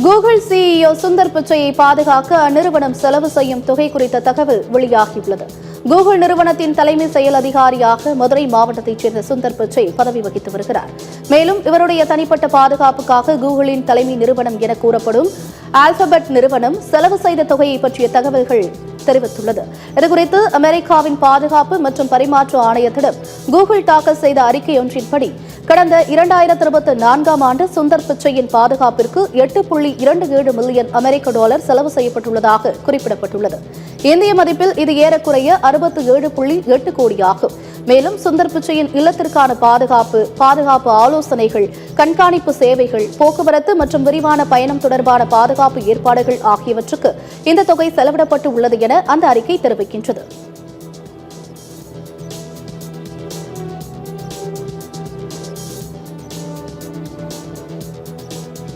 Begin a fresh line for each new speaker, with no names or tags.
Google CEO Sundar பிச்சையை பாதுகாக்க அந்நிறுவனம் செலவு செய்யும் தொகை குறித்த தகவல் வெளியாகியுள்ளது. கூகுள் நிறுவனத்தின் தலைமை செயல் அதிகாரியாக மதுரை மாவட்டத்தைச் சேர்ந்த சுந்தர் பிச்சை பதவி வகித்து வருகிறார். மேலும் இவருடைய தனிப்பட்ட பாதுகாப்புக்காக கூகுளின் தலைமை நிறுவனம் என கூறப்படும் ஆல்பபெட் நிறுவனம் செலவு செய்த தொகையை பற்றிய தகவல்கள் தெரிவித்துள்ளது. இதுகுறித்து அமெரிக்காவின் பாதுகாப்பு மற்றும் பரிமாற்ற ஆணையத்திடம் கூகுள் தாக்கல் செய்த அறிக்கை ஒன்றின்படி கடந்த 2024ஆம் ஆண்டு சுந்தர் பிச்சையின் பாதுகாப்பிற்கு $8.27 மில்லியன் அமெரிக்க டாலர் செலவு செய்யப்பட்டுள்ளதாக குறிப்பிடப்பட்டுள்ளது. இந்திய மதிப்பில் இது ஏறக்குறைய 67.8 கோடியாகும். மேலும் சுந்தர் பிச்சையின் இல்லத்திற்கான பாதுகாப்பு ஆலோசனைகள், கண்காணிப்பு சேவைகள், போக்குவரத்து மற்றும் விரிவான பயணம் தொடர்பான பாதுகாப்பு ஏற்பாடுகள் ஆகியவற்றுக்கு இந்த தொகை செலவிடப்பட்டு உள்ளது என அந்த அறிக்கை தெரிவிக்கின்றது.